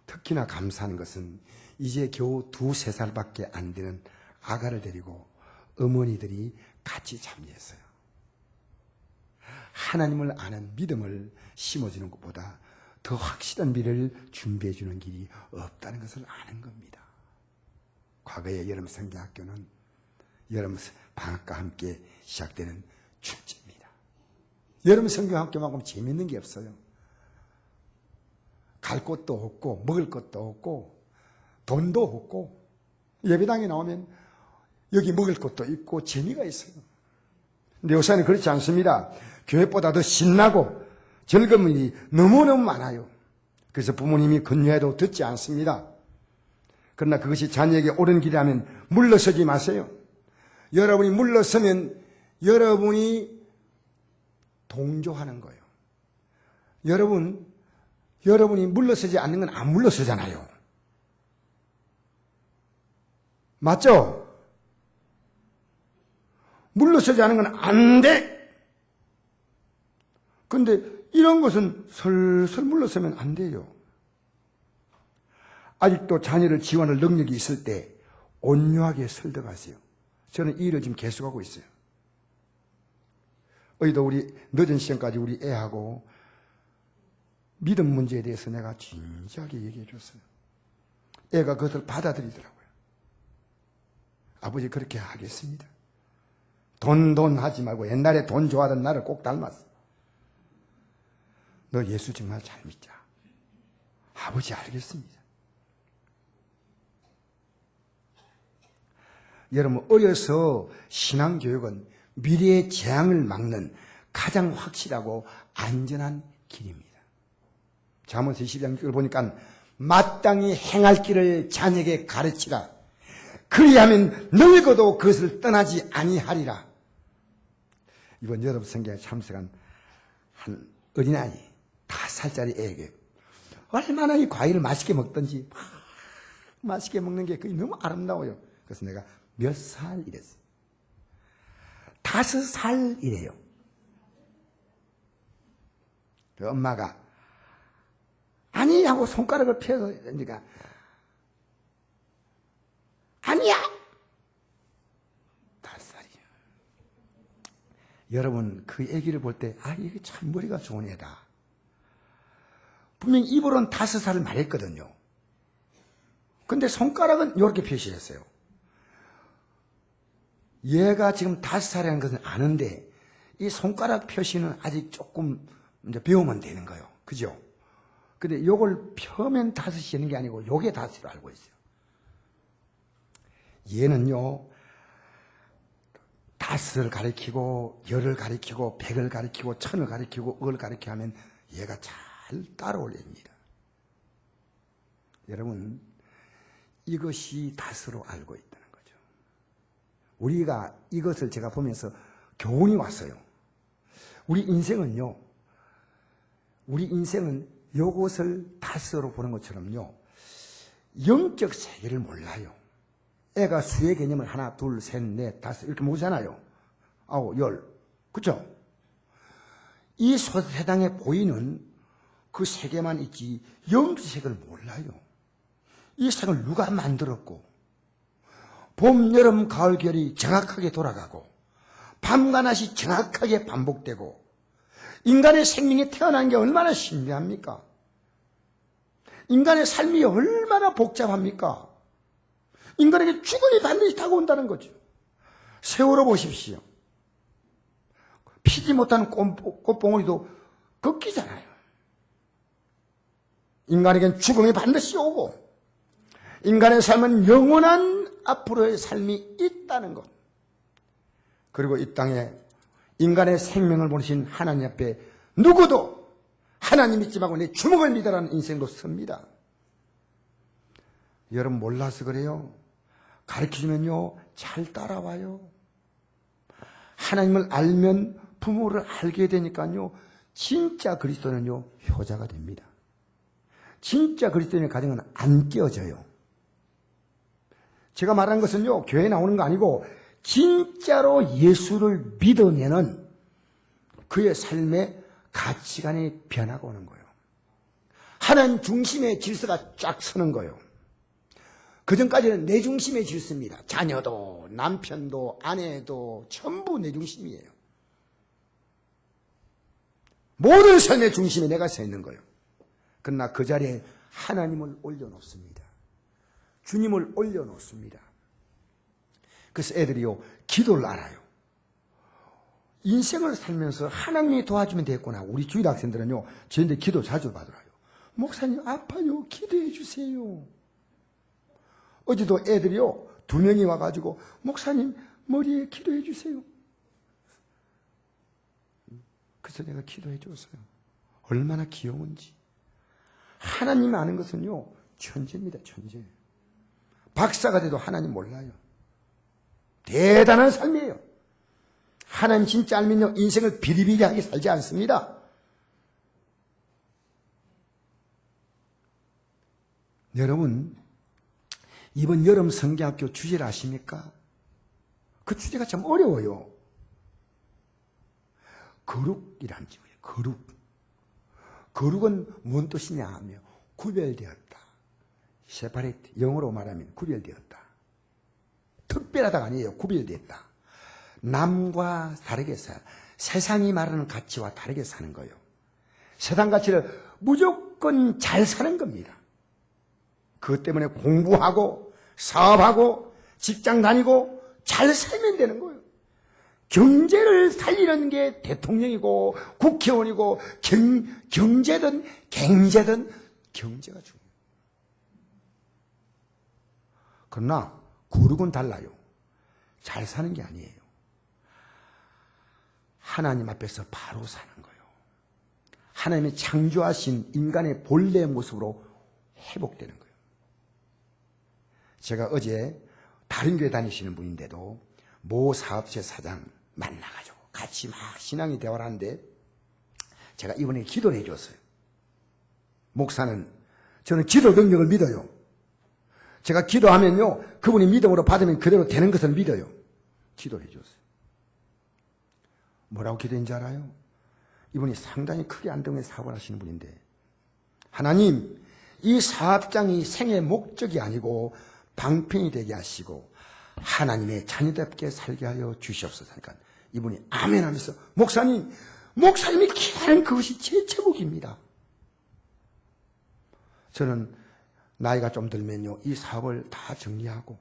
특히나 감사한 것은 이제 겨우 2~3살밖에 안 되는 아가를 데리고 어머니들이 같이 참여했어요. 하나님을 아는 믿음을 심어주는 것보다 더 확실한 미래를 준비해주는 길이 없다는 것을 아는 겁니다. 과거의 여름 성경학교는 여름 방학과 함께 시작되는 축제입니다. 여름 성경학교만큼 재밌는 게 없어요. 갈 곳도 없고 먹을 것도 없고 돈도 없고 예배당에 나오면 여기 먹을 것도 있고 재미가 있어요. 근데 요새는 그렇지 않습니다. 교회보다 더 신나고 즐거운 일이 너무너무 많아요. 그래서 부모님이 권유해도 듣지 않습니다. 그러나 그것이 자녀에게 옳은 길이라면 물러서지 마세요. 여러분이 물러서면 여러분이 동조하는 거예요. 여러분이 물러서지 않는 건 안 물러서잖아요. 맞죠? 물러서지 않는 건 안 돼! 근데 이런 것은 슬슬 물러서면 안 돼요. 아직도 자녀를 지원할 능력이 있을 때 온유하게 설득하세요. 저는 이 일을 지금 계속하고 있어요. 어제도 우리 늦은 시간까지 우리 애하고 믿음 문제에 대해서 내가 진지하게 얘기해 줬어요. 애가 그것을 받아들이더라고요. 아버지 그렇게 하겠습니다. 돈 하지 말고 옛날에 돈 좋아하던 나를 꼭 닮았어. 너 예수 정말 잘 믿자. 아버지 알겠습니다. 여러분 어려서 신앙교육은 미래의 재앙을 막는 가장 확실하고 안전한 길입니다. 잠언서 22장 보니까 마땅히 행할 길을 자녀에게 가르치라. 그리하면 늙어도 그것을 떠나지 아니하리라. 이번 여러분 성경에 참석한 한 어린아이 5살짜리 애에게 얼마나 이 과일을 맛있게 먹던지 맛있게 먹는 게 그게 너무 아름다워요. 그래서 내가 몇 살 이랬어요. 5살이래요. 엄마가 아니 하고 손가락을 펴서 그러니까 아니야. 5살이요. 여러분 그 애기를 볼 때 이게 참 머리가 좋은 애다. 분명히 입으로는 5살을 말했거든요. 근데 손가락은 이렇게 표시했어요. 얘가 지금 5살이라는 것은 아는데 이 손가락 표시는 아직 조금 이제 배우면 되는 거예요. 그죠? 근데 요걸 펴면 5이 되는 게 아니고 요게 5로 알고 있어요. 얘는요 5을 가리키고 10을 가리키고 100을 가리키고 1000을 가리키고 억을 가리키고 하면 얘가 잘 따라올립니다. 여러분 이것이 5로 알고 있다는 거죠. 우리가 이것을 제가 보면서 교훈이 왔어요. 우리 인생은 요것을 5로 보는 것처럼요 영적 세계를 몰라요. 애가 수의 개념을 1, 2, 3, 4, 5 이렇게 모으잖아요. 9, 10. 그렇죠? 이 세상에 보이는 그 세계만 있지 영적 세계를 몰라요. 이 세상을 누가 만들었고 봄, 여름, 가을, 겨울이 정확하게 돌아가고 밤과 낮이 정확하게 반복되고 인간의 생명이 태어난 게 얼마나 신비합니까? 인간의 삶이 얼마나 복잡합니까? 인간에게 죽음이 반드시 다가온다는 거죠. 세월호 보십시오. 피지 못한 꽃봉오리도 걷기잖아요. 인간에겐 죽음이 반드시 오고 인간의 삶은 영원한 앞으로의 삶이 있다는 것. 그리고 이 땅에 인간의 생명을 보내신 하나님 앞에 누구도 하나님 믿지 말고 내 주먹을 믿으라는 인생도 섭니다. 여러분 몰라서 그래요. 가르쳐주면요 잘 따라와요. 하나님을 알면 부모를 알게 되니까요 진짜 그리스도는요 효자가 됩니다. 진짜 그리스도인의 가정은 안 깨어져요. 제가 말하는 것은요 교회에 나오는 거 아니고 진짜로 예수를 믿으면은 그의 삶의 가치관이 변화가 오는 거예요. 하나님 중심의 질서가 쫙 서는 거예요. 그전까지는 내 중심의 질서입니다. 자녀도 남편도 아내도 전부 내 중심이에요. 모든 삶의 중심에 내가 서 있는 거예요. 그러나 그 자리에 하나님을 올려놓습니다. 주님을 올려놓습니다. 그래서 애들이요, 기도를 알아요. 인생을 살면서 하나님이 도와주면 되겠구나. 우리 주일 학생들은요, 저한테 기도 자주 받으라요. 목사님 아파요, 기도해 주세요. 어제도 애들이요, 2명이 와가지고 목사님 머리에 기도해 주세요. 그래서 내가 기도해 줬어요. 얼마나 귀여운지. 하나님 아는 것은요, 천재입니다, 천재. 박사가 돼도 하나님 몰라요. 대단한 삶이에요. 하나님 진짜 알면요, 인생을 비리비리하게 살지 않습니다. 여러분, 이번 여름 성경학교 주제를 아십니까? 그 주제가 참 어려워요. 거룩이라는 제목이에요. 거룩. 거룩은 뭔 뜻이냐 하면 구별되었다. separate. 영어로 말하면 구별되었다. 특별하다가 아니에요. 구별되었다. 남과 다르게 살아. 세상이 말하는 가치와 다르게 사는 거예요. 세상 가치를 무조건 잘 사는 겁니다. 그것 때문에 공부하고 사업하고 직장 다니고 잘 살면 되는 거예요. 경제를 살리는 게 대통령이고 국회의원이고 경제든 경제든 경제가 중요해요. 그러나 거룩은 달라요. 잘 사는 게 아니에요. 하나님 앞에서 바로 사는 거예요. 하나님이 창조하신 인간의 본래 모습으로 회복되는 거예요. 제가 어제 다른 교회 다니시는 분인데도 모 사업체 사장 만나가지고 같이 막 신앙의 대화를 하는데 제가 이번에 기도를 해줬어요. 목사는 저는 기도 능력을 믿어요. 제가 기도하면요, 그분이 믿음으로 받으면 그대로 되는 것을 믿어요. 기도를 해줬어요. 뭐라고 기도했는지 알아요? 이분이 상당히 크게 안동에 사업을 하시는 분인데, 하나님, 이 사업장이 생의 목적이 아니고 방편이 되게 하시고 하나님의 자녀답게 살게 하여 주시옵소서. 하니까 이분이 아멘 하면서, 목사님이 기도하는 그것이 제 제목입니다. 저는 나이가 좀 들면요, 이 사업을 다 정리하고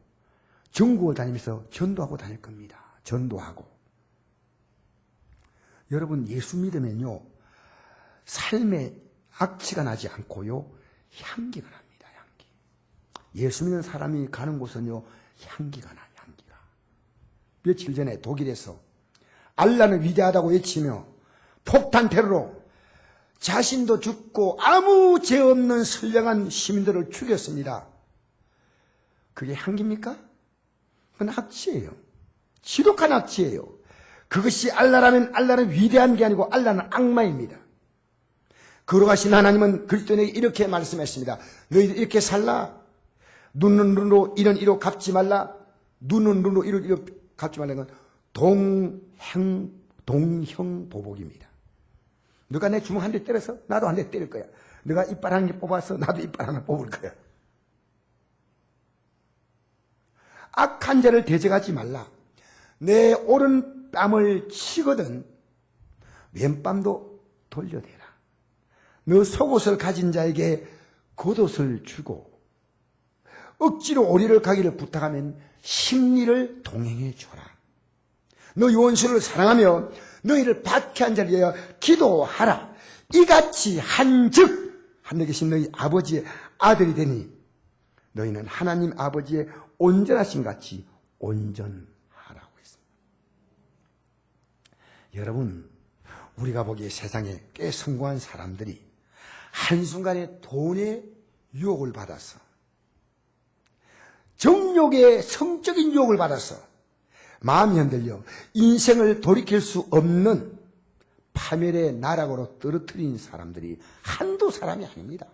전국을 다니면서 전도하고 다닐 겁니다. 전도하고. 여러분, 예수 믿으면요, 삶에 악취가 나지 않고요, 향기가 납니다. 향기. 예수 믿는 사람이 가는 곳은요, 향기가 나요. 향기가. 며칠 전에 독일에서 알라는 위대하다고 외치며 폭탄 테러로 자신도 죽고 아무 죄 없는 선량한 시민들을 죽였습니다. 그게 향기입니까? 그건 악취예요. 지독한 악취예요. 그것이 알라라면 알라는 위대한 게 아니고 알라는 악마입니다. 거룩하신 하나님은 그리스도인에게 이렇게 말씀했습니다. 너희들 이렇게 살라. 눈은 눈으로 이는 이로 갚지 말라. 눈은 눈으로 이를 이로 갚지 말라는 건 동형보복입니다. 너가 내 주먹 한 대 때려서 나도 한 대 때릴 거야. 너가 이빨 한 개 뽑아서 나도 이빨 하나 뽑을 거야. 악한 자를 대적하지 말라. 내 오른뺨을 치거든 왼뺨도 돌려대라. 너 속옷을 가진 자에게 겉옷을 주고 억지로 오리를 가기를 부탁하면 십리를 동행해 줘라. 너 원수를 사랑하며 너희를 박해한 자를 위하여 기도하라. 이같이 한즉 하늘에 계신 너희 아버지의 아들이 되니 너희는 하나님 아버지의 온전하신 같이 온전하라고 했습니다. 여러분, 우리가 보기에 세상에 꽤 성공한 사람들이 한순간에 돈의 유혹을 받아서, 정욕의 성적인 유혹을 받아서 마음이 흔들려 인생을 돌이킬 수 없는 파멸의 나락으로 떨어뜨린 사람들이 한두 사람이 아닙니다.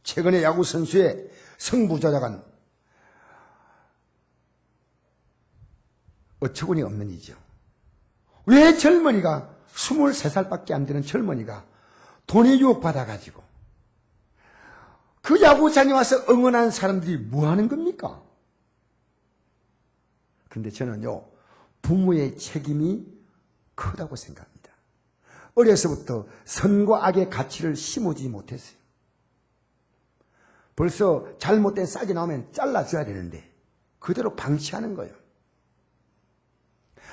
최근에 야구 선수의 성부조작은 어처구니 없는 일이죠. 왜 젊은이가 23살밖에 안 되는 젊은이가 돈에 유혹받아가지고 그 야구장에 와서 응원하는 사람들이 뭐 하는 겁니까? 근데 저는요, 부모의 책임이 크다고 생각합니다. 어려서부터 선과 악의 가치를 심어주지 못했어요. 벌써 잘못된 싹이 나오면 잘라줘야 되는데 그대로 방치하는 거예요.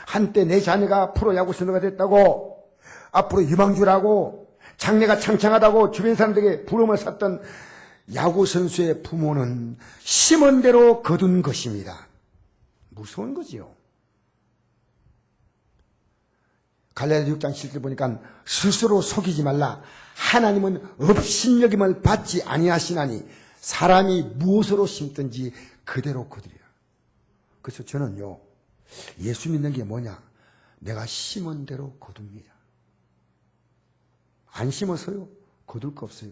한때 내 자녀가 프로야구 선수가 됐다고, 앞으로 유망주라고, 장래가 창창하다고 주변 사람들에게 부름을 샀던 야구선수의 부모는 심은 대로 거둔 것입니다. 무서운 거지요. 갈라디아 6장 7절 보니까 스스로 속이지 말라. 하나님은 업신여김을 받지 아니하시나니 사람이 무엇으로 심든지 그대로 거두리라. 그래서 저는요, 예수 믿는 게 뭐냐? 내가 심은 대로 거둡니다. 안 심어서요? 거둘 거 없어요.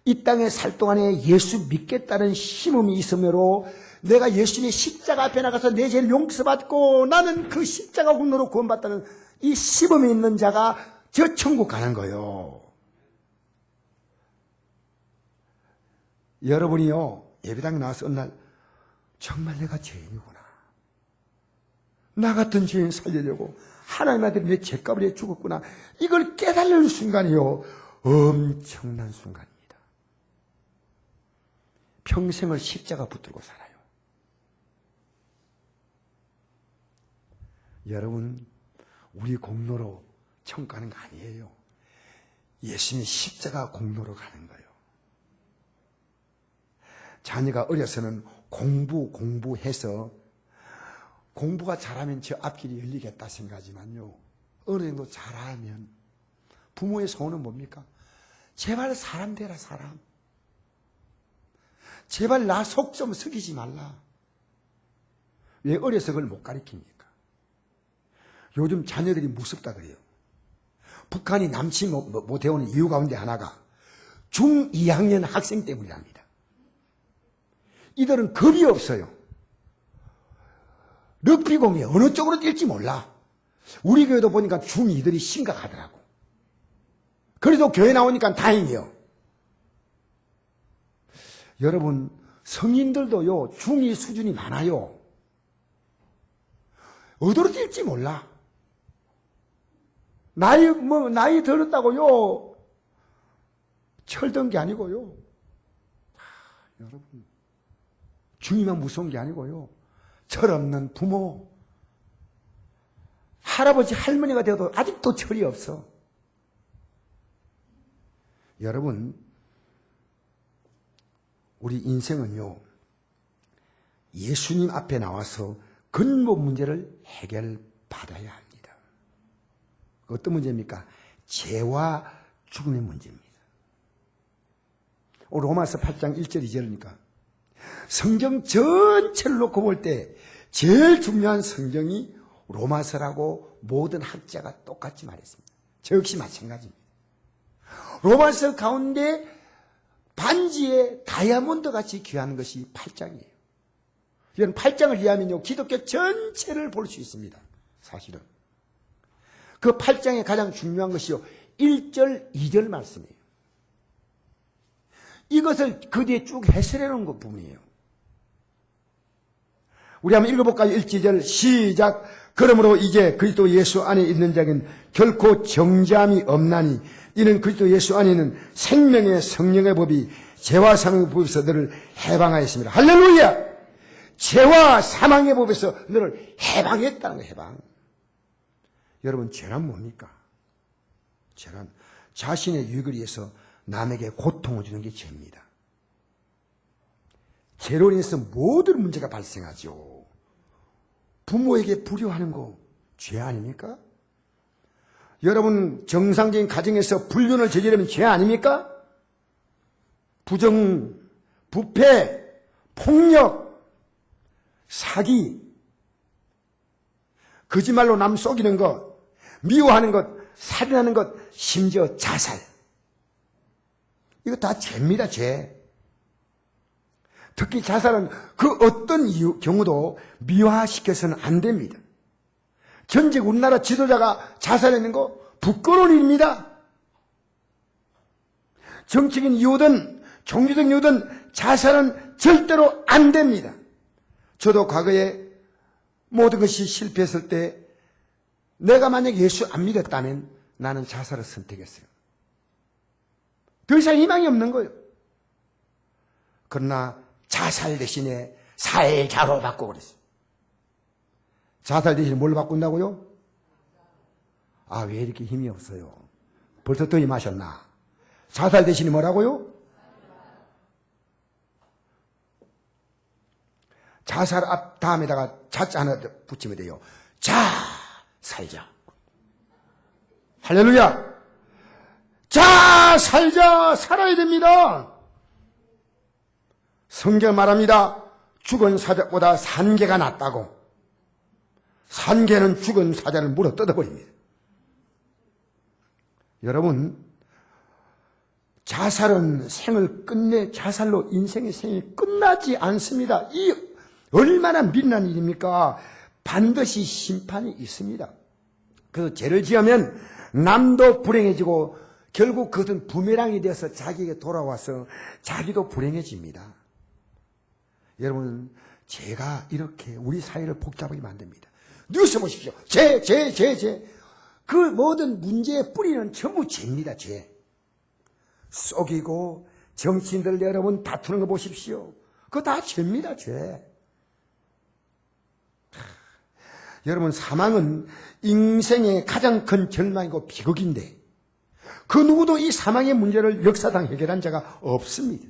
이 땅에 살 동안에 예수 믿겠다는 심음이 있으므로 내가 예수님의 십자가 앞에 나가서 내 죄를 용서받고 나는 그 십자가 공로로 구원받다는 이 심음이 있는 자가 저 천국 가는 거예요. 여러분이요, 예배당에 나와서 어느 날 정말 내가 죄인이구나, 나 같은 죄인 살리려고 하나님한테 내 죄값을 내 죽었구나, 이걸 깨달는 순간이요, 엄청난 순간입니다. 평생을 십자가 붙들고 살아요. 여러분, 우리 공로로 천국 가는 거 아니에요. 예수님이 십자가 공로로 가는 거예요. 자녀가 어려서는 공부해서 공부가 잘하면 저 앞길이 열리겠다 생각하지만요, 어느 정도 잘하면 부모의 소원은 뭡니까? 제발 사람 되라, 사람. 제발 나 속 좀 썩이지 말라. 왜 어려서 그걸 못 가르칩니까? 요즘 자녀들이 무섭다 그래요. 북한이 남친 못 해오는 이유 가운데 하나가 중2학년 학생 때문이랍니다. 이들은 겁이 없어요. 럭비공이 어느 쪽으로 뛸지 몰라. 우리 교회도 보니까 중2들이 심각하더라고. 그래도 교회 나오니까 다행이에요. 여러분, 성인들도요, 중2 수준이 많아요. 어디로 뛸지 몰라. 나이 들었다고요, 철든 게 아니고요. 여러분, 중2만 무서운 게 아니고요, 철없는 부모, 할아버지 할머니가 되어도 아직도 철이 없어. 여러분, 우리 인생은요, 예수님 앞에 나와서 근본 문제를 해결받아야 합니다. 어떤 문제입니까? 죄와 죽음의 문제입니다. 로마서 8장 1절 2절이니까 성경 전체를 놓고 볼 때 제일 중요한 성경이 로마서라고 모든 학자가 똑같이 말했습니다. 저 역시 마찬가지입니다. 로마서 가운데 반지에 다이아몬드 같이 귀한 것이 8장이에요. 이건 8장을 이해하면요, 기독교 전체를 볼 수 있습니다. 사실은 그 8장에 가장 중요한 것이요, 1절 2절 말씀이에요. 이것을 그 뒤에 쭉 해설해 놓은 것 부분이에요. 우리 한번 읽어볼까요? 1절 시작. 그러므로 이제 그리스도 예수 안에 있는 자에게는 결코 정죄함이 없나니 이는 그리스도 예수 안에 있는 생명의 성령의 법이 죄와 사망의 법에서 너를 해방하였습니다. 할렐루야! 죄와 사망의 법에서 너를 해방했다는 거예요. 해방. 여러분, 죄란 뭡니까? 죄란 자신의 유익을 위해서 남에게 고통을 주는 게 죄입니다. 죄로 인해서 모든 문제가 발생하죠. 부모에게 불효하는 거 죄 아닙니까? 여러분, 정상적인 가정에서 불륜을 저지르면 죄 아닙니까? 부정, 부패, 폭력, 사기, 거짓말로 남 속이는 것, 미워하는 것, 살인하는 것, 심지어 자살. 이거 다 죄입니다, 죄. 특히 자살은 그 어떤 경우도 미화시켜서는 안 됩니다. 전직 우리나라 지도자가 자살했는 거 부끄러운 일입니다. 정치인 이후든 종교든 이유든 자살은 절대로 안 됩니다. 저도 과거에 모든 것이 실패했을 때 내가 만약 예수 안 믿었다면 나는 자살을 선택했어요. 더 이상 희망이 없는 거예요. 그러나 자살 대신에 살자로 바꿔버렸어요. 자살 대신에 뭘 바꾼다고요? 아, 왜 이렇게 힘이 없어요? 벌써 더위 마셨나? 자살 대신에 뭐라고요? 자살 앞 다음에다가 자자 하나 붙이면 돼요. 자, 살자. 할렐루야. 자, 살자. 살아야 됩니다. 성경 말합니다. 죽은 사자보다 산 개가 낫다고. 산 개는 죽은 사자를 물어 뜯어버립니다. 여러분, 자살은 생을 끝내, 자살로 인생의 생이 끝나지 않습니다. 이 얼마나 미련한 일입니까? 반드시 심판이 있습니다. 그래서 죄를 지으면 남도 불행해지고 결국 그것은 부메랑이 되어서 자기에게 돌아와서 자기도 불행해집니다. 여러분, 죄가 이렇게 우리 사회를 복잡하게 만듭니다. 뉴스 보십시오. 죄. 그 모든 문제의 뿌리는 전부 죄입니다. 죄. 속이고 정치인들 여러분 다투는 거 보십시오. 그거 다 죄입니다. 죄. 여러분, 사망은 인생의 가장 큰 절망이고 비극인데 그 누구도 이 사망의 문제를 역사상 해결한 자가 없습니다.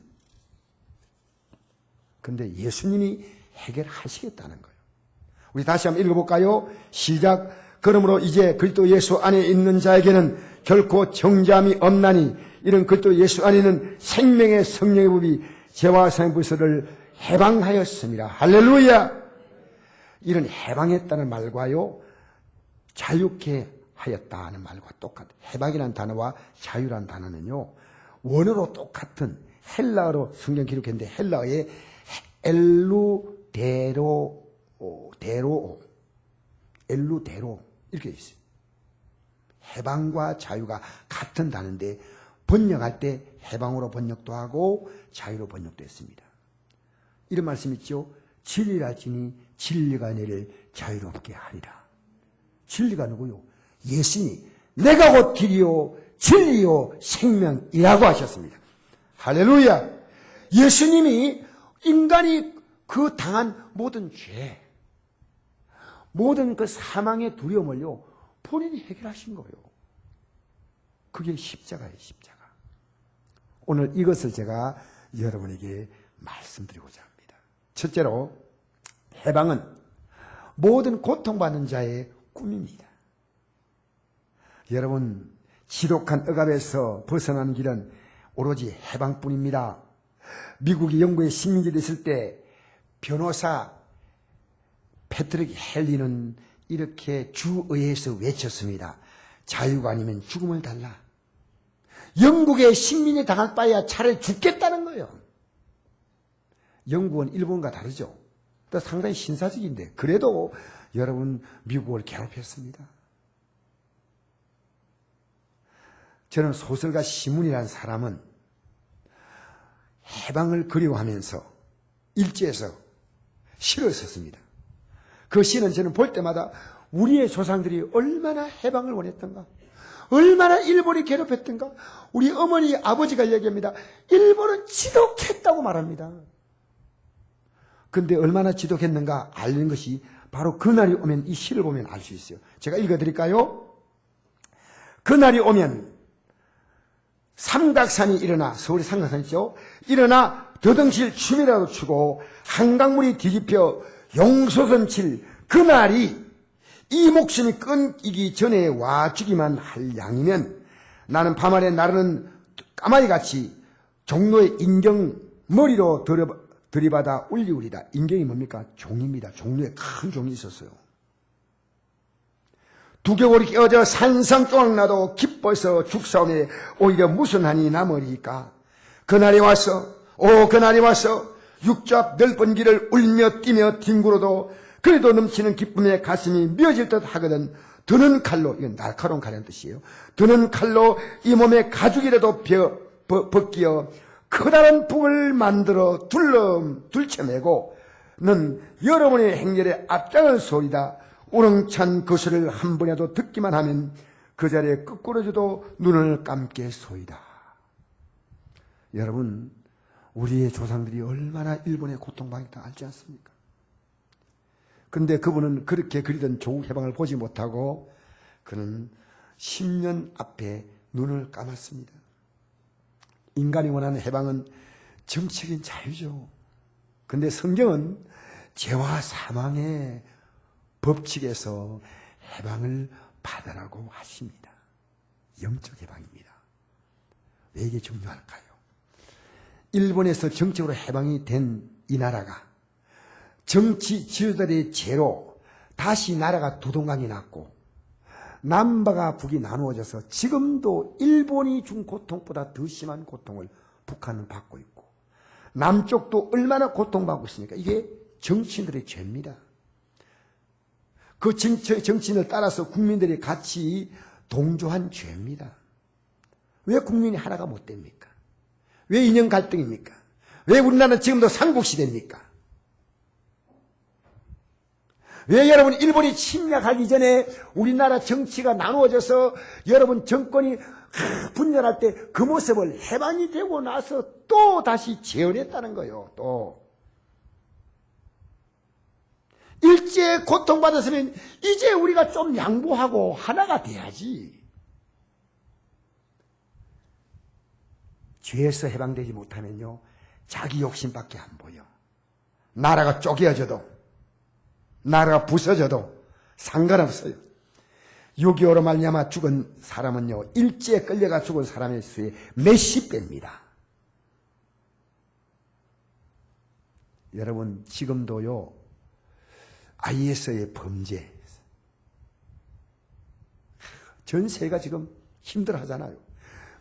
그런데 예수님이 해결하시겠다는 거예요. 우리 다시 한번 읽어볼까요? 시작. 그러므로 이제 그리스도 예수 안에 있는 자에게는 결코 정죄함이 없나니 이런 그리스도 예수 안에는 생명의 성령의 법이 죄와 사망의 불서를 해방하였습니다. 할렐루야. 이런 해방했다는 말과요, 자유케 하였다는 말과 똑같아요. 해방이라는 단어와 자유라는 단어는요, 원어로 똑같은 헬라어로 성경 기록했는데 헬라어에 엘루데로 이렇게 있어요. 해방과 자유가 같은 단어인데 번역할 때 해방으로 번역도 하고 자유로 번역도 했습니다. 이런 말씀 있죠. 진리라 지니 진리가 너를 자유롭게 하리라. 진리가 누구요? 예수님이 내가 곧 길이요 진리요 생명이라고 하셨습니다. 할렐루야. 예수님이 인간이 그 당한 모든 죄, 모든 그 사망의 두려움을요 본인이 해결하신 거예요. 그게 십자가예요. 십자가. 오늘 이것을 제가 여러분에게 말씀드리고자 합니다. 첫째로, 해방은 모든 고통받는 자의 꿈입니다. 여러분, 지독한 억압에서 벗어나는 길은 오로지 해방뿐입니다. 미국이 영국에 식민지를 있을 때 변호사 패트릭 헨리는 이렇게 주의회에서 외쳤습니다. 자유가 아니면 죽음을 달라. 영국의 식민이 당할 바에야 차라리 죽겠다는 거예요. 영국은 일본과 다르죠. 또 상당히 신사적인데 그래도 여러분 미국을 괴롭혔습니다. 저는 소설가 시문이라는 사람은 해방을 그리워하면서 일제에서 시를 썼습니다. 그 시는 저는 볼 때마다 우리의 조상들이 얼마나 해방을 원했던가, 얼마나 일본이 괴롭혔던가. 우리 어머니 아버지가 얘기합니다. 일본은 지독했다고 말합니다. 근데 얼마나 지독했는가 알는 것이 바로 그날이 오면 이 시를 보면 알 수 있어요. 제가 읽어드릴까요? 그날이 오면 삼각산이 일어나, 서울의 삼각산 있죠? 일어나 더덩실 춤이라도 추고 한강물이 뒤집혀 용솟은 칠 그날이 이 목숨이 끊기기 전에 와주기만 할 양이면 나는 밤하늘 나르는 까마귀같이 종로의 인경 머리로 들이받아 울리우리다. 인경이 뭡니까? 종입니다. 종로에 큰 종이 있었어요. 두개골이 깨어져 산상조각 나도 기뻐서 죽사오니 오히려 무슨 한이 남으리까. 그날이 왔어. 그날이 왔어. 육잡 넓은 길을 울며 뛰며 뒹굴어도 그래도 넘치는 기쁨에 가슴이 미어질 듯 하거든. 드는 칼로, 이건 날카로운 칼이라는 뜻이에요. 드는 칼로 이 몸의 가죽이라도 벗기어 커다란 북을 만들어 둘쳐매고 는 여러분의 행렬에 앞장을 소리다. 우렁찬 거슬을 한 번이라도 듣기만 하면 그 자리에 끄꾸러져도 눈을 감게 소이다. 여러분, 우리의 조상들이 얼마나 일본에 고통당했다 알지 않습니까? 그런데 그분은 그렇게 그리던 조국 해방을 보지 못하고 그는 10년 앞에 눈을 감았습니다. 인간이 원하는 해방은 정치적인 자유죠. 그런데 성경은 죄와 사망의 법칙에서 해방을 받으라고 하십니다. 영적 해방입니다. 왜 이게 중요할까요? 일본에서 정치적으로 해방이 된 이 나라가 정치 지도자들의 죄로 다시 나라가 두동강이 났고 남바가 북이 나누어져서 지금도 일본이 준 고통보다 더 심한 고통을 북한은 받고 있고 남쪽도 얼마나 고통받고 있습니까? 이게 정치인들의 죄입니다. 그 정치인을 따라서 국민들이 같이 동조한 죄입니다. 왜 국민이 하나가 못 됩니까? 왜 이념 갈등입니까? 왜 우리나라는 지금도 삼국시대입니까? 왜 여러분 일본이 침략하기 전에 우리나라 정치가 나누어져서 여러분 정권이 분열할 때 그 모습을 해방이 되고 나서 또 다시 재현했다는 거예요. 또 일제 고통받았으면 이제 우리가 좀 양보하고 하나가 돼야지. 죄에서 해방되지 못하면요 자기 욕심밖에 안 보여. 나라가 쪼개어져도 나라가 부서져도 상관없어요. 6.25로 말미암아 죽은 사람은요 일제에 끌려가 죽은 사람의 수의 몇십 배입니다. 여러분 지금도요 IS의 범죄 전 세계가 지금 힘들어하잖아요.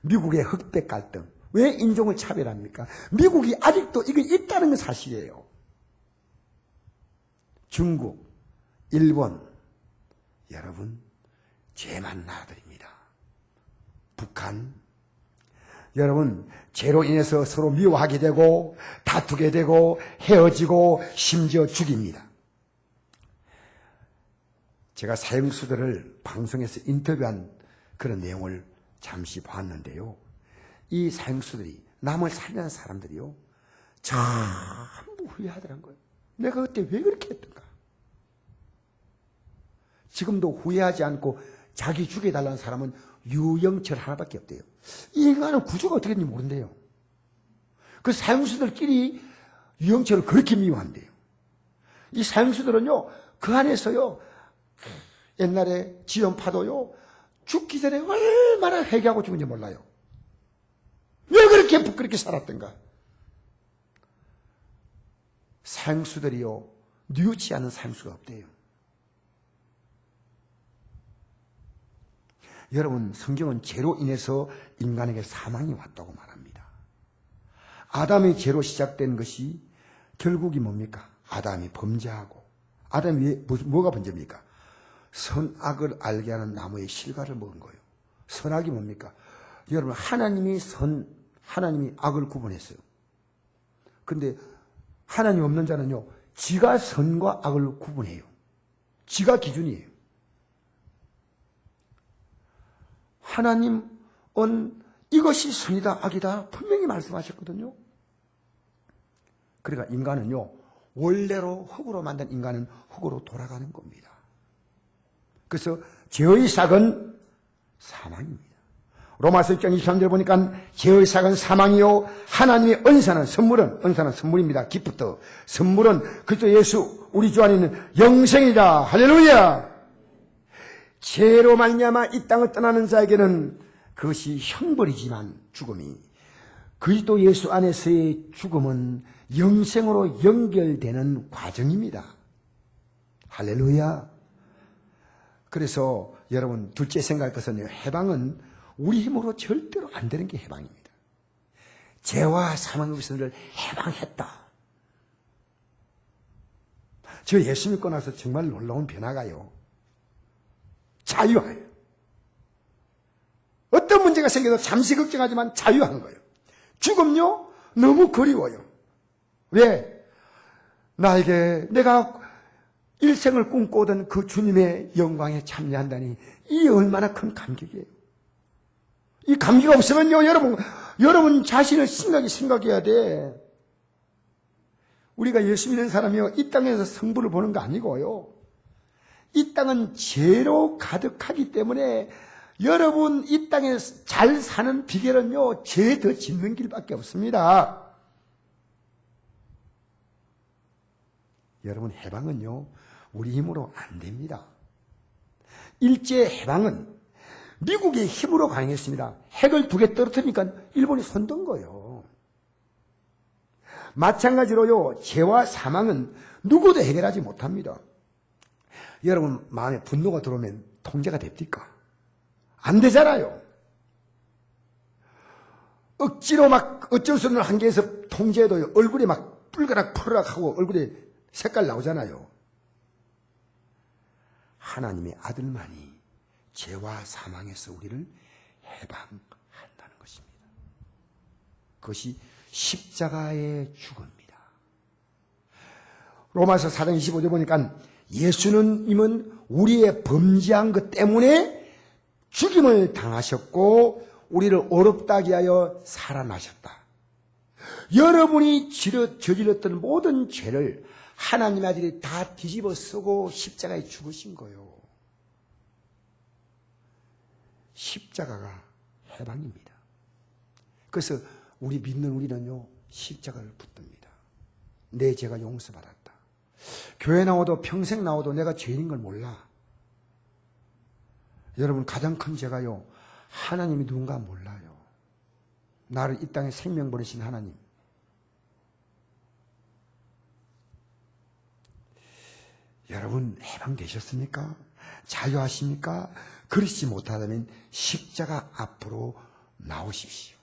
미국의 흑백 갈등 왜 인종을 차별합니까? 미국이 아직도 이게 있다는 건 사실이에요. 중국, 일본 여러분 죄만 나라들입니다. 북한 여러분 죄로 인해서 서로 미워하게 되고 다투게 되고 헤어지고 심지어 죽입니다. 제가 사형수들을 방송에서 인터뷰한 그런 내용을 잠시 봤는데요. 이 사형수들이 남을 살리는 사람들이요 전부 후회하더란 거예요. 내가 그때 왜 그렇게 했던가. 지금도 후회하지 않고 자기 죽여달라는 사람은 유영철 하나밖에 없대요. 이 인간은 구조가 어떻게 되는지 모른대요. 그 사형수들끼리 유영철을 그렇게 미워한대요. 이 사형수들은요 그 안에서요 옛날에 지연파도요 죽기 전에 얼마나 회개하고 죽은지 몰라요. 왜 그렇게 부끄럽게 살았던가. 사형수들이요 뉘우치 않은 사형수가 없대요. 여러분 성경은 죄로 인해서 인간에게 사망이 왔다고 말합니다. 아담의 죄로 시작된 것이 결국이 뭡니까? 아담이 범죄하고 아담이 뭐가 범죄입니까? 선악을 알게 하는 나무의 실과를 먹은 거예요. 선악이 뭡니까? 여러분 하나님이 악을 구분했어요. 근데 하나님 없는 자는요 지가 선과 악을 구분해요. 지가 기준이에요. 하나님은 이것이 선이다 악이다 분명히 말씀하셨거든요. 그러니까 인간은요 원래로 흙으로 만든 인간은 흙으로 돌아가는 겁니다. 그래서 죄의 삭은 사망입니다. 로마서 6장 23절 보니까 죄의 삭은 사망이요 하나님의 은사는 선물입니다. 기프트 선물은 그리스도 예수 우리 주 안에 있는 영생이다. 할렐루야. 죄로 말미암아 이 땅을 떠나는 자에게는 그것이 형벌이지만 죽음이 그리스도 예수 안에서의 죽음은 영생으로 연결되는 과정입니다. 할렐루야. 그래서 여러분 둘째 생각할 것은 해방은 우리 힘으로 절대로 안 되는 게 해방입니다. 죄와 사망의 우선을 해방했다. 저 예수 믿고 나서 정말 놀라운 변화가요. 자유해요. 어떤 문제가 생겨도 잠시 걱정하지만 자유한 거예요. 죽음요? 너무 그리워요. 왜? 나에게 내가 일생을 꿈꿔오던 그 주님의 영광에 참여한다니 이 얼마나 큰 감격이에요. 이 감기가 없으면요, 여러분 자신을 생각해야 돼. 우리가 예수 믿는 사람이요, 이 땅에서 성부를 보는 거 아니고요. 이 땅은 죄로 가득하기 때문에 여러분 이 땅에서 잘 사는 비결은요, 죄 더 짓는 길밖에 없습니다. 여러분 해방은요, 우리 힘으로 안 됩니다. 일제 해방은 미국의 힘으로 가능했습니다. 핵을 2개 떨어뜨리니까 일본이 손든 거예요. 마찬가지로요, 죄와 사망은 누구도 해결하지 못합니다. 여러분 마음에 분노가 들어오면 통제가 됩니까? 안 되잖아요. 억지로 막 어쩔 수 없는 한계에서 통제해도 얼굴이 막 뿔가락 푸르락 하고 얼굴에 색깔 나오잖아요. 하나님의 아들만이 죄와 사망에서 우리를 해방한다는 것입니다. 그것이 십자가의 죽음입니다. 로마서 4장 25절 보니까 예수님은 우리의 범죄한 것 때문에 죽임을 당하셨고 우리를 어렵다게 하여 살아나셨다. 여러분이 저질렀던 모든 죄를 하나님의 아들이 다 뒤집어 쓰고 십자가에 죽으신 거예요. 십자가가 해방입니다. 그래서 우리 믿는 우리는요, 십자가를 붙듭니다. 내 죄가 용서받았다. 교회 나와도 평생 나와도 내가 죄인인 걸 몰라. 여러분 가장 큰 죄가요, 하나님이 누군가 몰라요. 나를 이 땅에 생명 버리신 하나님. 여러분 해방되셨습니까? 자유하십니까? 그렇지 못하다면 십자가 앞으로 나오십시오.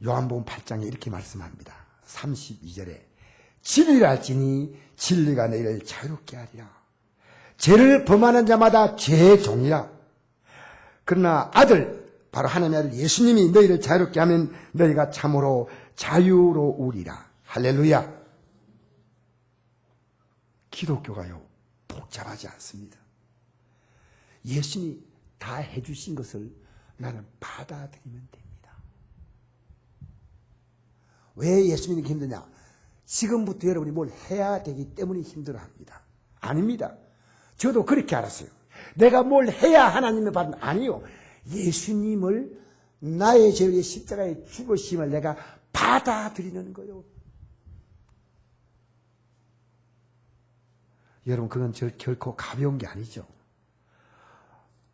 요한복음 8장에 이렇게 말씀합니다. 32절에 진리를 알지니 진리가 너희를 자유롭게 하리라. 죄를 범하는 자마다 죄의 종이라. 그러나 아들, 바로 하나님의 아들 예수님이 너희를 자유롭게 하면 너희가 참으로 자유로우리라. 할렐루야. 기독교가요, 복잡하지 않습니다. 예수님이 다 해주신 것을 나는 받아들이면 됩니다. 왜 예수님이 힘드냐? 지금부터 여러분이 뭘 해야 되기 때문에 힘들어합니다. 아닙니다. 저도 그렇게 알았어요. 내가 뭘 해야 하나님의 받은, 아니요. 예수님을 나의 죄를 위해 십자가에 죽으심을 내가 받아들이는 거예요. 여러분 그건 결코 가벼운 게 아니죠.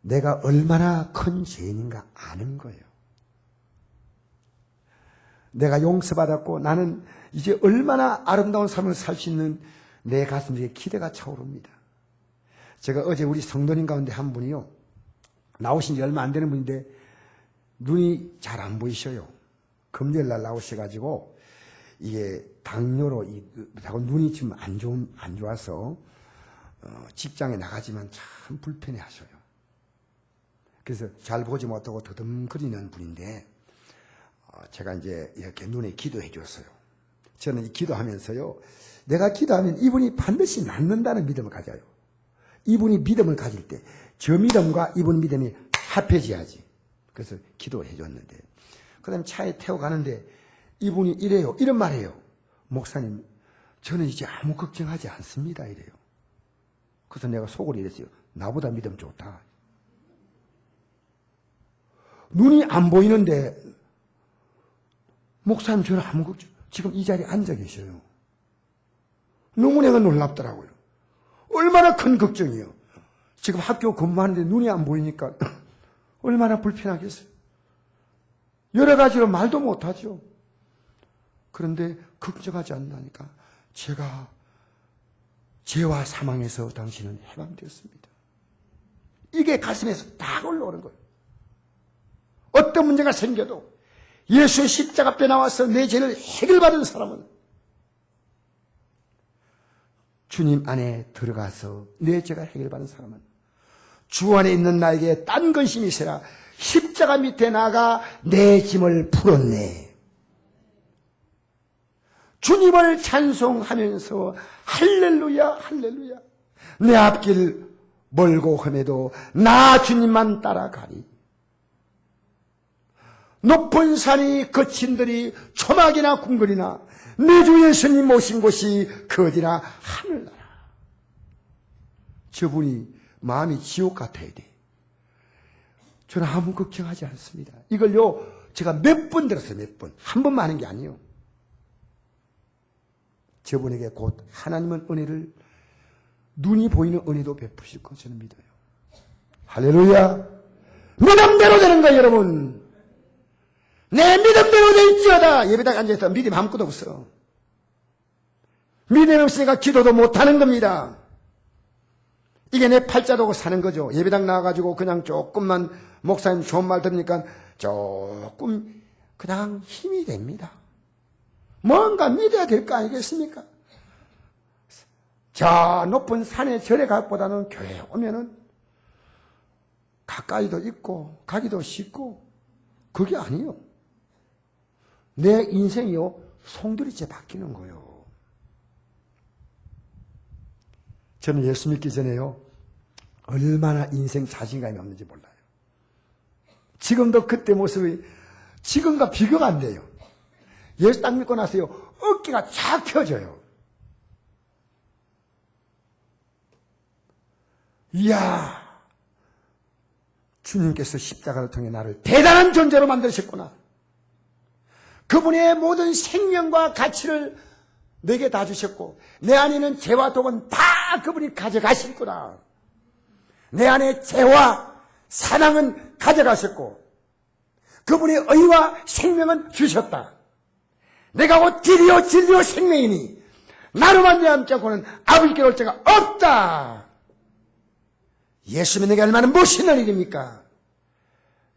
내가 얼마나 큰 죄인인가 아는 거예요. 내가 용서받았고 나는 이제 얼마나 아름다운 삶을 살 수 있는 내 가슴에 기대가 차오릅니다. 제가 어제 우리 성도님 가운데 한 분이요, 나오신 지 얼마 안 되는 분인데 눈이 잘 안 보이셔요. 금요일날 나오셔가지고 이게 당뇨로 눈이 지금 안 좋아서 직장에 나가지만 참 불편해 하셔요. 그래서 잘 보지 못하고 더듬거리는 분인데 제가 이제 이렇게 눈에 기도해 줬어요. 저는 이 기도하면서요, 내가 기도하면 이분이 반드시 낫는다는 믿음을 가져요. 이분이 믿음을 가질 때 저 믿음과 이분 믿음이 합해져야지. 그래서 기도를 해줬는데, 그 다음에 차에 태워가는데 이분이 이래요. 이런 말이에요. 목사님, 저는 이제 아무 걱정하지 않습니다. 이래요. 그래서 내가 속으로 이랬어요. 나보다 믿음 좋다. 눈이 안 보이는데 목사님 저는 아무 걱정, 지금 이 자리에 앉아 계셔요. 너무 내가 놀랍더라고요. 얼마나 큰 걱정이에요. 지금 학교 근무하는데 눈이 안 보이니까 얼마나 불편하겠어요. 여러 가지로 말도 못하죠. 그런데 걱정하지 않나니까 제가 죄와 사망에서 당신은 해방되었습니다. 이게 가슴에서 딱 올라오는 거예요. 어떤 문제가 생겨도 예수의 십자가 앞에 나와서 내 죄를 해결받은 사람은 주님 안에 들어가서 내 죄가 해결받은 사람은 주 안에 있는 나에게 딴 근심이 있어라 십자가 밑에 나가 내 짐을 풀었네. 주님을 찬송하면서 할렐루야 할렐루야, 내 앞길 멀고 험해도 나 주님만 따라가리. 높은 산이 거친들이 초막이나 궁궐이나 내 주 예수님 모신 곳이 그 어디나 하늘나라. 저분이 마음이 지옥 같아야 돼. 저는 아무 걱정하지 않습니다. 이걸요 제가 몇 번 들었어요. 몇 번. 한 번만 하는 게 아니에요. 저분에게 곧 하나님은 은혜를, 눈이 보이는 은혜도 베푸실 거 저는 믿어요. 할렐루야. 믿음대로 되는 거예요, 여러분. 내 믿음대로 될지어다. 예배당에 앉아있다 믿음 아무것도 없어. 믿음 없으니까 기도도 못하는 겁니다. 이게 내 팔자도고 사는 거죠. 예배당 나와가지고 그냥 조금만 목사님 좋은 말 들으니까 조금 그냥 힘이 됩니다. 뭔가 믿어야 될 거 아니겠습니까? 저 높은 산에 절에 가기보다는 교회에 오면은 가까이도 있고 가기도 쉽고, 그게 아니에요. 내 인생이요 송두리째 바뀌는 거예요. 저는 예수 믿기 전에요 얼마나 인생 자신감이 없는지 몰라요. 지금도 그때 모습이 지금과 비교가 안 돼요. 예수 딱 믿고 나서요 어깨가 쫙 펴져요. 이야, 주님께서 십자가를 통해 나를 대단한 존재로 만드셨구나. 그분의 모든 생명과 가치를 내게 다 주셨고, 내 안에는 죄와 독은 다 그분이 가져가셨구나. 내 안에 죄와 사랑은 가져가셨고 그분의 의와 생명은 주셨다. 내가 곧 길이요 진리요 생명이니 나로 말미암지 않고는 아버지께 올 자가 없다. 예수 믿는 게 얼마나 멋있는 일입니까?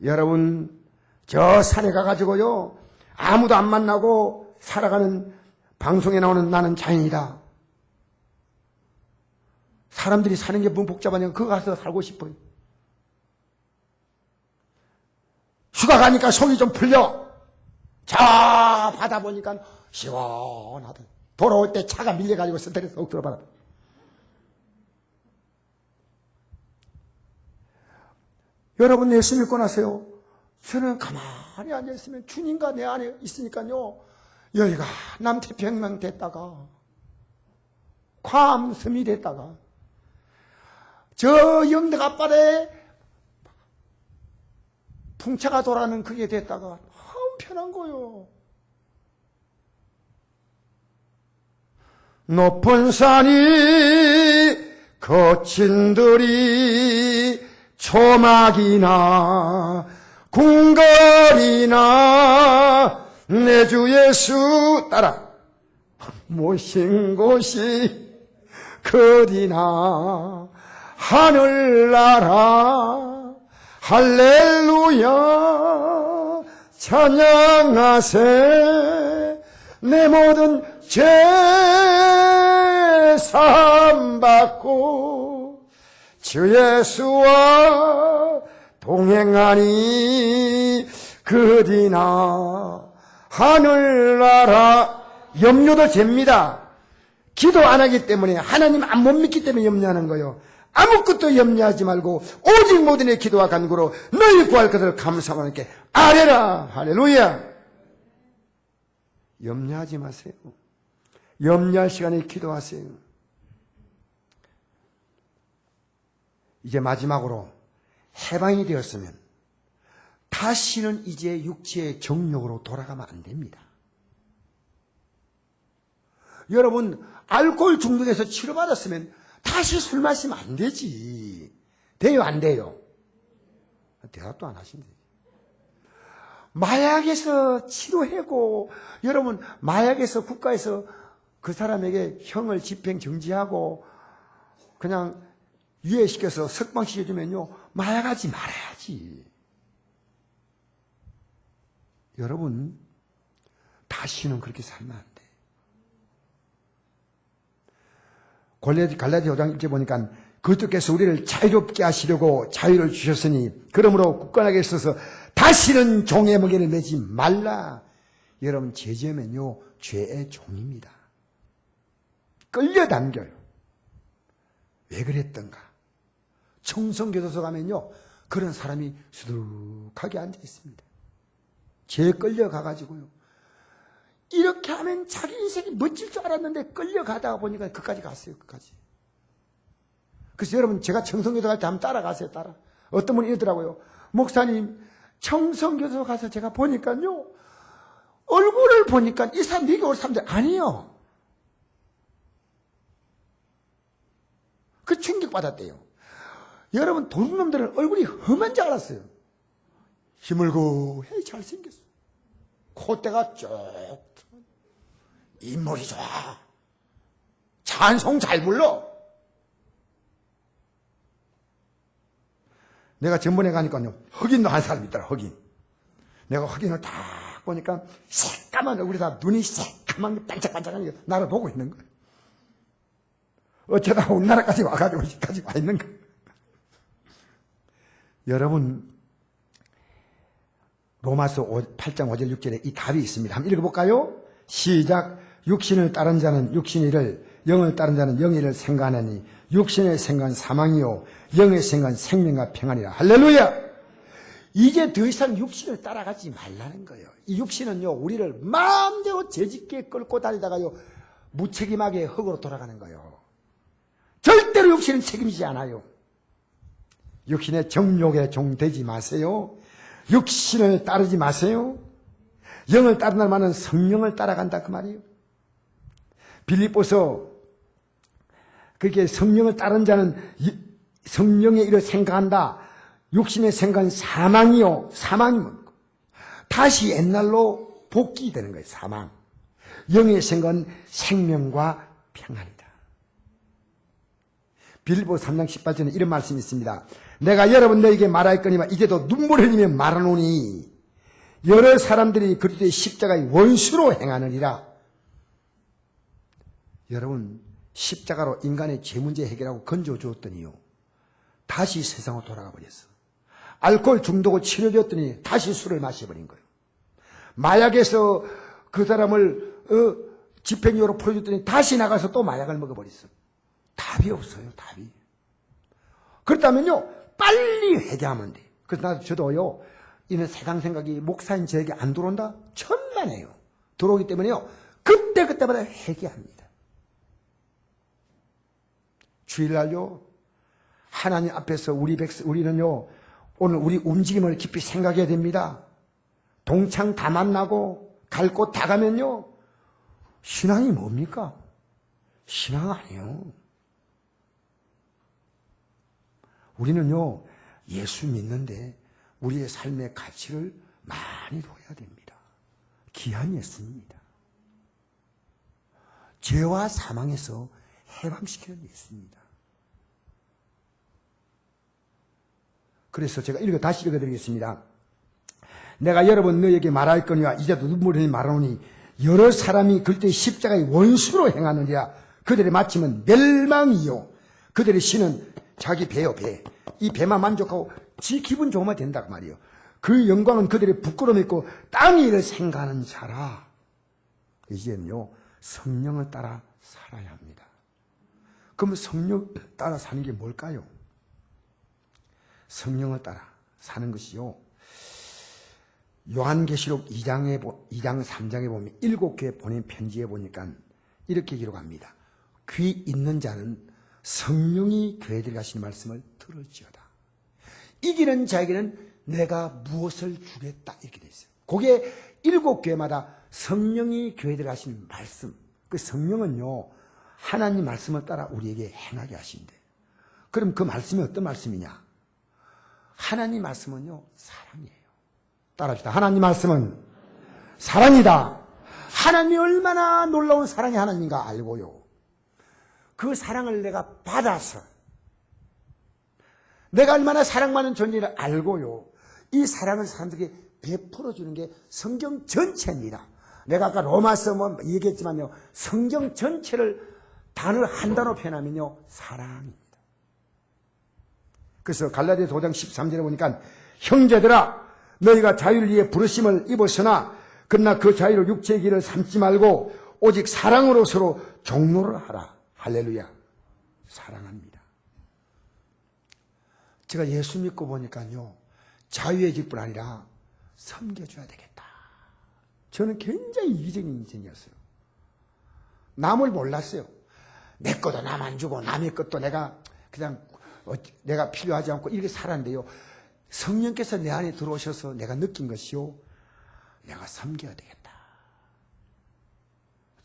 여러분, 저 산에 가가지고요 아무도 안 만나고 살아가는, 방송에 나오는 나는 자연이다. 사람들이 사는 게 너무 복잡하니까 그거 가서 살고 싶어요. 휴가 가니까 속이 좀 풀려. 저 바다 보니까 시원하다. 돌아올 때 차가 밀려가지고 스트레스 쏙 들어받아. 여러분, 예수 믿고 나서요 저는 가만히 앉아있으면 주님과 내 안에 있으니까요 여기가 남태평양 됐다가 괌섬이 됐다가 저 영덕 앞바다에 풍차가 돌아는 그게 됐다가 너무 편한 거요. 높은 산이 거친 들이 초막이나 궁궐이나 내 주 예수 따라 모신 곳이 그리나 하늘나라 할렐루야 찬양하세. 내 모든 죄 사함받고 주 예수와 동행하니 그리나 하늘나라. 염려도 됩니다. 기도 안 하기 때문에, 하나님 안 못 믿기 때문에 염려하는 거예요. 아무것도 염려하지 말고 오직 모든 의 기도와 간구로 너희 구할 것을 감사하노니 아뢰라. 할렐루야. 염려하지 마세요. 염려할 시간에 기도하세요. 이제 마지막으로 해방이 되었으면 다시는 이제 육체의 정욕으로 돌아가면 안 됩니다. 여러분, 알코올 중독에서 치료받았으면 다시 술 마시면 안 되지. 돼요, 안 돼요? 대답도 안 하신대. 마약에서 치료하고, 여러분, 마약에서 국가에서 그 사람에게 형을 집행 정지하고 그냥 유예시켜서 석방시켜주면요 마약하지 말아야지. 여러분, 다시는 그렇게 살면 안 돼. 갈라디아 5장 1절 보니까 그것께서 우리를 자유롭게 하시려고 자유를 주셨으니 그러므로 굳건하게 있어서 다시는 종의 멍에를 매지 말라. 여러분, 죄지으면요 죄의 종입니다. 끌려당겨요. 왜 그랬던가? 청송교도소 가면요 그런 사람이 수두룩하게 앉아 있습니다. 죄에 끌려가가지고요 이렇게 하면 자기 인생이 멋질 줄 알았는데 끌려가다가 보니까 그까지 갔어요. 그까지. 그래서 여러분, 제가 청송교도 갈 때 한번 따라가세요. 어떤 분이 이러더라고요. 목사님, 청송교도 가서 제가 보니까요 얼굴을 보니까 이 사람 네가 올 사람들 아니에요. 그 충격받았대요. 여러분, 도둑놈들은 얼굴이 험한 줄 알았어요. 힘을고 해 잘생겼어. 콧대가 쭉, 인물이 좋아. 찬송 잘 불러. 내가 전번에 가니까요 흑인도 한 사람 있더라. 흑인. 내가 흑인을 딱 보니까 새까만 얼굴에다 눈이 새까만 게 반짝반짝한 게 나를 보고 있는 거예요. 어쩌다 우리나라까지 와가지고 여기까지 와 있는 거예요. 여러분, 로마서 8장 5절 6절에 이 답이 있습니다. 한번 읽어볼까요? 시작. 육신을 따른 자는 육신이를, 영을 따른 자는 영이를 생각하느니 육신의 생각은 사망이요 영의 생각은 생명과 평안이라. 할렐루야. 이제 더 이상 육신을 따라가지 말라는 거예요. 이 육신은요 우리를 마음대로 죄짓게 끌고 다니다가요 무책임하게 흙으로 돌아가는 거예요. 절대로 육신은 책임지지 않아요. 육신의 정욕에 종되지 마세요. 육신을 따르지 마세요. 영을 따른다는 말은 성령을 따라간다 그 말이에요. 빌립보서 그렇게 성령을 따른 자는 성령의 일을 생각한다. 육신의 생각은 사망이요. 사망이면 다시 옛날로 복귀되는 거예요. 사망. 영의 생각은 생명과 평안이다. 빌립보서 3장 18절에 이런 말씀이 있습니다. 내가 여러분 너에게 말할거니와 이제도 눈물 흘리며 말하노니 여러 사람들이 그리스도의 십자가의 원수로 행하느니라. 여러분, 십자가로 인간의 죄 문제 해결하고 건져주었더니요 다시 세상으로 돌아가 버렸어. 알코올 중독을 치료해줬더니 다시 술을 마셔버린 거예요. 마약에서 그 사람을 집행유예로 풀어줬더니 다시 나가서 또 마약을 먹어버렸어. 답이 없어요. 답이. 그렇다면요 빨리 회개하면 돼. 그래서 저도요 이런 세상 생각이 목사인 저에게 안 들어온다? 천만에요. 들어오기 때문에요 그때마다 회개합니다. 주일날요 하나님 앞에서 우리는요 오늘 우리 움직임을 깊이 생각해야 됩니다. 동창 다 만나고 갈 곳 다 가면요 신앙이 뭡니까? 신앙 아니에요. 우리는요 예수 믿는데 우리의 삶의 가치를 많이 둬야 됩니다. 귀한 예수입니다. 죄와 사망에서 해방시키는 예수입니다. 그래서 제가 다시 읽어드리겠습니다. 내가 여러분 너에게 말할거니와 이제도 눈물 흘리며 말하노니 여러 사람이 그때 십자가의 원수로 행하느니라. 그들의 마침은 멸망이요 그들의 신은 자기 배요 배. 이 배만 만족하고 지 기분 좋으면 된다고 말이에요. 그 영광은 그들의 부끄러움이 있고 땅 일을 생각하는 자라. 이제는요 성령을 따라 살아야 합니다. 그러면 성령을 따라 사는 게 뭘까요? 성령을 따라 사는 것이요 요한계시록 2장 3장에 보면 7교회 보낸 편지에 보니까 이렇게 기록합니다. 귀 있는 자는 성령이 교회들에게 하시는 말씀을 들을지어다. 이기는 자에게는 내가 무엇을 주겠다 이렇게 돼 있어요. 그게 7교회마다 성령이 교회들에게 하시는 말씀. 그 성령은요 하나님 말씀을 따라 우리에게 행하게 하신대. 그럼 그 말씀이 어떤 말씀이냐? 하나님 말씀은요 사랑이에요. 따라합시다. 하나님 말씀은 사랑이다. 하나님이 얼마나 놀라운 사랑의 하나님인가 알고요 그 사랑을 내가 받아서 내가 얼마나 사랑받는 존재를 알고요 이 사랑을 사람들에게 베풀어 주는 게 성경 전체입니다. 내가 아까 로마서 얘기했지만요 성경 전체를 한 단어 표현하면요 사랑입니다. 그래서 갈라디아서 5장 13절에 보니까 형제들아 너희가 자유를 위해 부르심을 입었으나 그러나 그 자유를 육체의 길을 삼지 말고 오직 사랑으로 서로 종로를 하라. 할렐루야. 사랑합니다. 제가 예수 믿고 보니까요 자유의 길뿐 아니라 섬겨줘야 되겠다. 저는 굉장히 이기적인 인생이었어요. 남을 몰랐어요. 내 것도 남 안 주고 남의 것도 내가 그냥 내가 필요하지 않고 이렇게 살았는데요. 성령께서 내 안에 들어오셔서 내가 느낀 것이요. 내가 섬겨야 되겠다.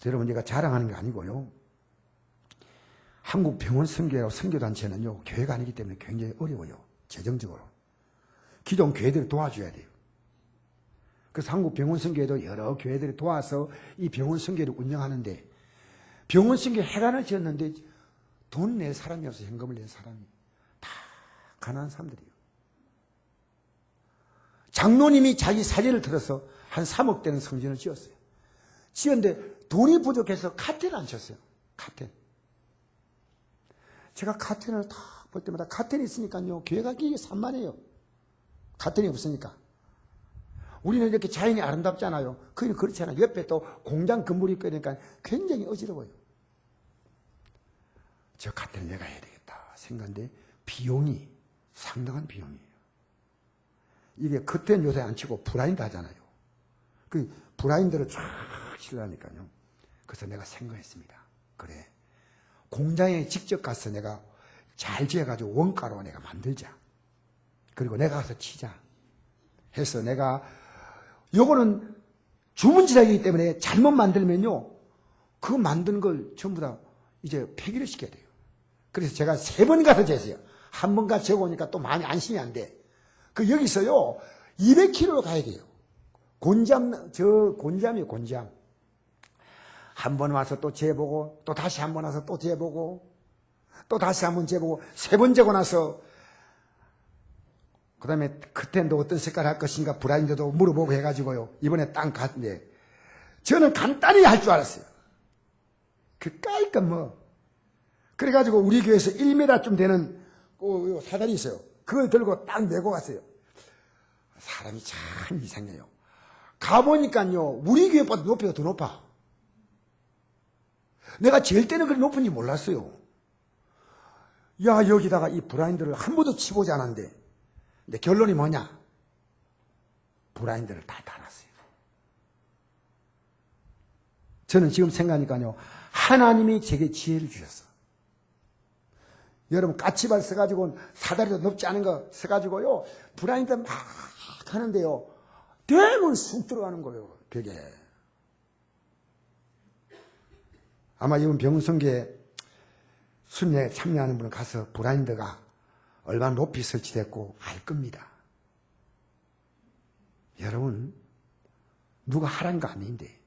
여러분 제가 자랑하는 게 아니고요. 한국 병원 선교회라고 선교단체는요. 교회가 아니기 때문에 굉장히 어려워요. 재정적으로. 기존 교회들이 도와줘야 돼요. 그래서 한국 병원 선교회도 여러 교회들이 도와서 이 병원 선교회를 운영하는데 병원 선교회 회관을 지었는데 돈 낼 사람이 없어요. 현금을 낸 사람이. 다 가난한 사람들이에요. 장로님이 자기 사제를 들어서 한 3억 되는 성전을 지었어요. 지었는데 돈이 부족해서 카텐을 안 쳤어요. 카텐. 제가 카텐을 다 볼 때마다 카텐이 있으니까요. 교회 가기 산만해요. 카텐이 없으니까. 우리는 이렇게 자연이 아름답잖아요. 그건 그렇지 않아요. 옆에 또 공장 건물이 있고 그러니까 굉장히 어지러워요. 저 카텐을 내가 해야 되겠다 생각인데 비용이 상당한 비용이에요. 이게 커튼 요새 안 치고 블라인드 하잖아요. 그 블라인드를 쫙 치려니까요. 그래서 내가 생각했습니다. 그래. 공장에 직접 가서 내가 잘 지어가지고 원가로 내가 만들자. 그리고 내가 가서 치자. 해서 내가 요거는 주문 제작이기 때문에 잘못 만들면요. 그 만든 걸 전부 다 이제 폐기를 시켜야 돼요. 그래서 제가 3번 가서 쟀어요. 한 번 가서 재보니까 또 많이 안심이 안 돼. 그 여기서요 200km로 가야 돼요. 곤잠이에요. 곤잠. 한 번 와서 또 재보고 또 다시 한 번 와서 또 재보고 또 다시 한 번 재보고 3번 재고 나서 그 다음에 커튼도 어떤 색깔 할 것인가 브라인드도 물어보고 해가지고요. 이번에 딱 갔는데 저는 간단히 할 줄 알았어요. 그 깔끔 뭐. 그래가지고 우리 교회에서 1m쯤 되는 사다리 있어요. 그걸 들고 딱 메고 갔어요. 사람이 참 이상해요. 가보니까요, 우리 교회보다 높이가 더 높아. 내가 제일 때는 그렇게 높은지 몰랐어요. 야, 여기다가 이 브라인드를 한 번도 치보지 않았는데, 근데 결론이 뭐냐? 브라인드를 다 달았어요. 저는 지금 생각하니까요, 하나님이 제게 지혜를 주셨어. 여러분, 까치발 써가지고 사다리도 높지 않은 거 써가지고요, 브라인드 막 하는데요, 대문 쑥 들어가는 거예요, 벽에. 아마 이번 병원성계에 순례에 참여하는 분은 가서 브라인드가 얼마나 높이 설치됐고 알 겁니다. 여러분, 누가 하란 거 아닌데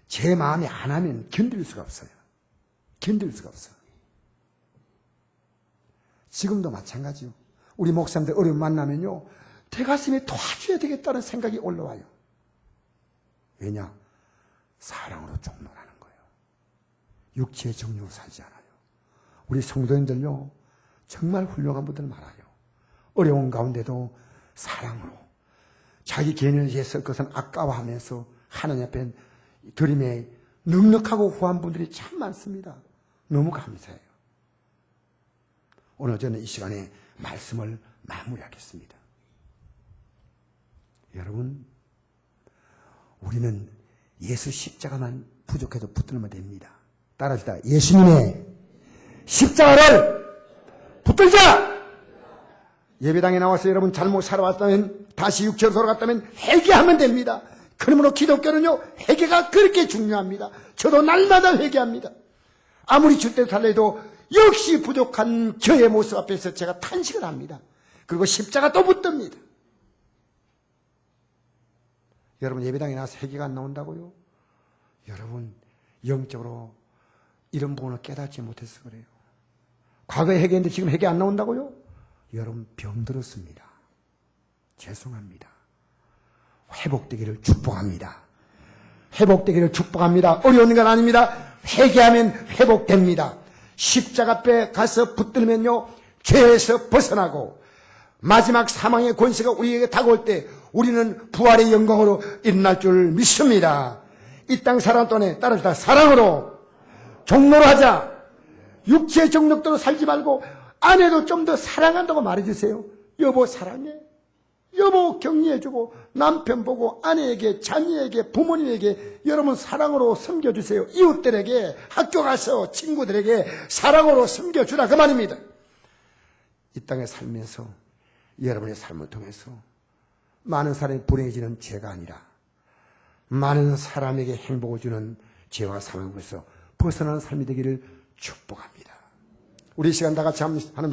제 마음에 안 하면 견딜 수가 없어요. 견딜 수가 없어요. 지금도 마찬가지요. 우리 목사님들 어려움 만나면요, 대가슴에 도와줘야 되겠다는 생각이 올라와요. 왜냐? 사랑으로 종로라는 거예요. 육체의 정욕으로 살지 않아요. 우리 성도님들요, 정말 훌륭한 분들 많아요. 어려운 가운데도 사랑으로 자기 개인을 위해서 그것은 아까워하면서 하나님 앞에 드림에 넉넉하고 후한 분들이 참 많습니다. 너무 감사해요. 오늘 저는 이 시간에 말씀을 마무리하겠습니다. 여러분, 우리는 예수 십자가만 부족해도 붙들면 됩니다. 따라합시다. 예수님의 십자가를 붙들자! 예배당에 나와서 여러분 잘못 살아왔다면, 다시 육체로 돌아갔다면 회개하면 됩니다. 그러므로 기독교는요, 회개가 그렇게 중요합니다. 저도 날마다 회개합니다. 아무리 주때 달래도 역시 부족한 저의 모습 앞에서 제가 탄식을 합니다. 그리고 십자가 또 붙듭니다. 여러분, 예배당에 나와서 회개가 안 나온다고요? 여러분, 영적으로 이런 부분을 깨닫지 못해서 그래요. 과거에 회개했는데 지금 회개 안 나온다고요? 여러분, 병들었습니다. 죄송합니다. 회복되기를 축복합니다. 회복되기를 축복합니다. 어려운 건 아닙니다. 회개하면 회복됩니다. 십자가 앞에 가서 붙들면요, 죄에서 벗어나고 마지막 사망의 권세가 우리에게 다가올 때 우리는 부활의 영광으로 일어날 줄 믿습니다. 이 땅 살아가는 동안에 따라서 사랑으로 종로로 하자. 육체의 정력대로 살지 말고 아내도 좀 더 사랑한다고 말해주세요. 여보 사랑해. 여보 격려해주고 남편 보고 아내에게 자녀에게 부모님에게 여러분 사랑으로 섬겨주세요. 이웃들에게 학교 가서 친구들에게 사랑으로 섬겨주라 그 말입니다. 이 땅에 살면서 여러분의 삶을 통해서 많은 사람이 불행해지는 죄가 아니라 많은 사람에게 행복을 주는 죄와 상황에서 벗어나는 삶이 되기를 축복합니다. 우리 이 시간 다 같이 하나님 속으로